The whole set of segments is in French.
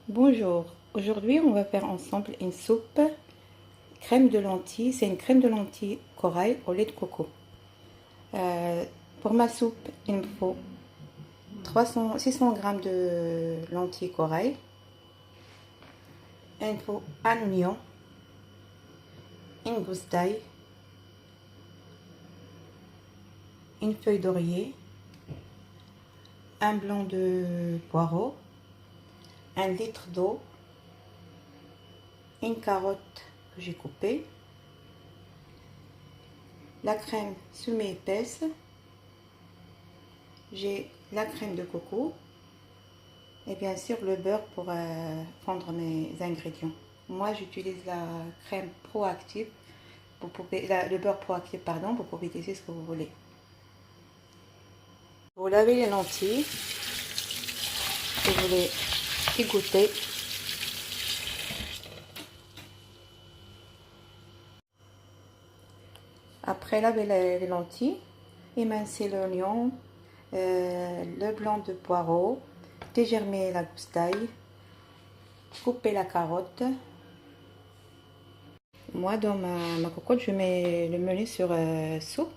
Bonjour, aujourd'hui on va faire ensemble une soupe crème de lentilles. C'est une crème de lentilles corail au lait de coco. Pour ma soupe, il me faut 600 g de lentilles corail. Il me faut un oignon, une gousse d'ail, une feuille d'oreiller, un blanc de poireau, 1 litre d'eau, une carotte que j'ai coupée, la crème semi-épaisse, j'ai la crème de coco et bien sûr le beurre pour fondre mes ingrédients. Moi j'utilise la crème proactive, le beurre proactif pardon, vous pouvez utiliser ce que vous voulez. Vous lavez les lentilles et vous les égouttez. Après laver les lentilles, émincez l'oignon, le blanc de poireau, dégermer la gousse d'ail, couper la carotte. Moi dans ma cocotte je mets le menu sur soupe.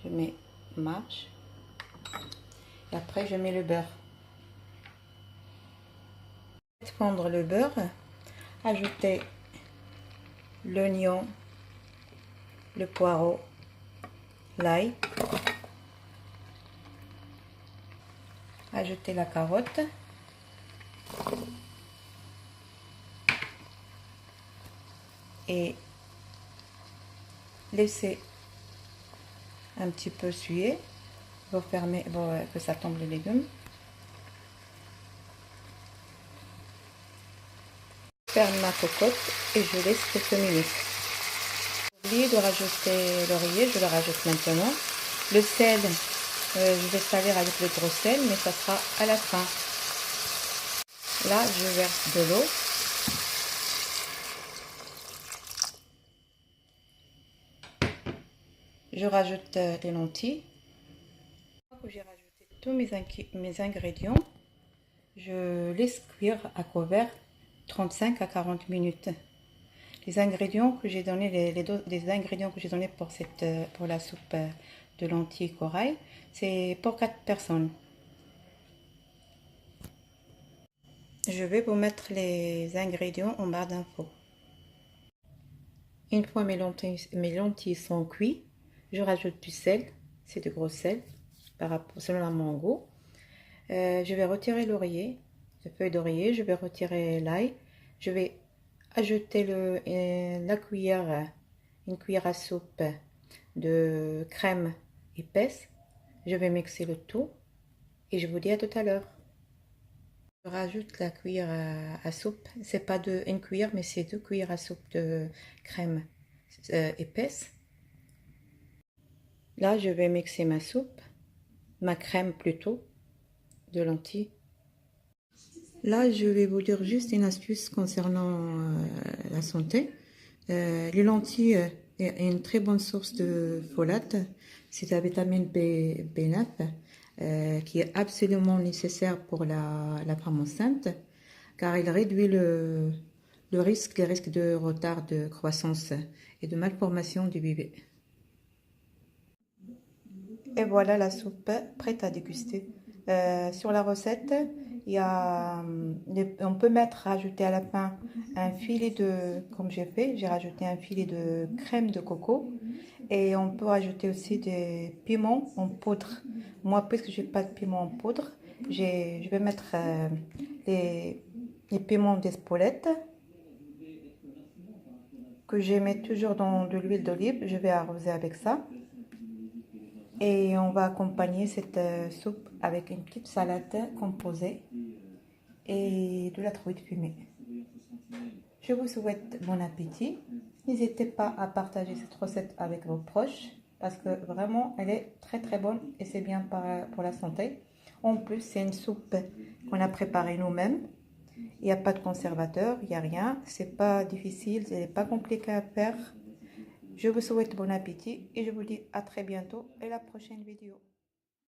Je mets marche et après je mets le beurre. Fondre le beurre, ajouter l'oignon, le poireau, l'ail, ajouter la carotte, et laisser un petit peu suer pour que ça tombe les légumes. Ferme ma cocotte et je laisse quelques minutes. J'ai oublié de rajouter l'oreiller, je le rajoute maintenant. Le sel, je vais salir avec le gros sel, mais ça sera à la fin. Là, je verse de l'eau. Je rajoute les lentilles. J'ai rajouté tous mes ingrédients. Je laisse cuire à couvert 35 à 40 minutes. Les ingrédients que j'ai donnés, les ingrédients que j'ai donnés pour la soupe de lentilles corail, c'est pour 4 personnes. Je vais vous mettre les ingrédients en barre d'infos. Une fois mes lentilles sont cuites, je rajoute du sel, c'est du gros sel, selon mon goût. Je vais retirer l'oreiller, la feuille d'oreiller, je vais retirer l'ail, je vais ajouter une cuillère à soupe de crème épaisse. Je vais mixer le tout et je vous dis à tout à l'heure. Je rajoute la cuillère à soupe, c'est pas une cuillère mais c'est 2 cuillères à soupe de crème épaisse. Là je vais mixer ma soupe, ma crème plutôt, de lentilles. Là, je vais vous dire juste une astuce concernant la santé. Les lentilles est une très bonne source de folate. C'est la vitamine B9 qui est absolument nécessaire pour la femme enceinte, car il réduit les risques de retard de croissance et de malformation du bébé. Et voilà la soupe prête à déguster. Sur la recette, on peut rajouter à la fin un filet comme j'ai fait, j'ai rajouté un filet de crème de coco et on peut rajouter aussi des piments en poudre. Moi, puisque j'ai pas de piment en poudre, je vais mettre les piments d'Espelette que je mets toujours dans de l'huile d'olive. Je vais arroser avec ça. Et on va accompagner cette soupe avec une petite salade composée et de la truite fumée. Je vous souhaite bon appétit. N'hésitez pas à partager cette recette avec vos proches parce que vraiment elle est très très bonne et c'est bien pour la santé. En plus, c'est une soupe qu'on a préparée nous-mêmes. Il n'y a pas de conservateur, il n'y a rien. C'est pas difficile, ce n'est pas compliqué à faire. Je vous souhaite bon appétit et je vous dis à très bientôt et la prochaine vidéo.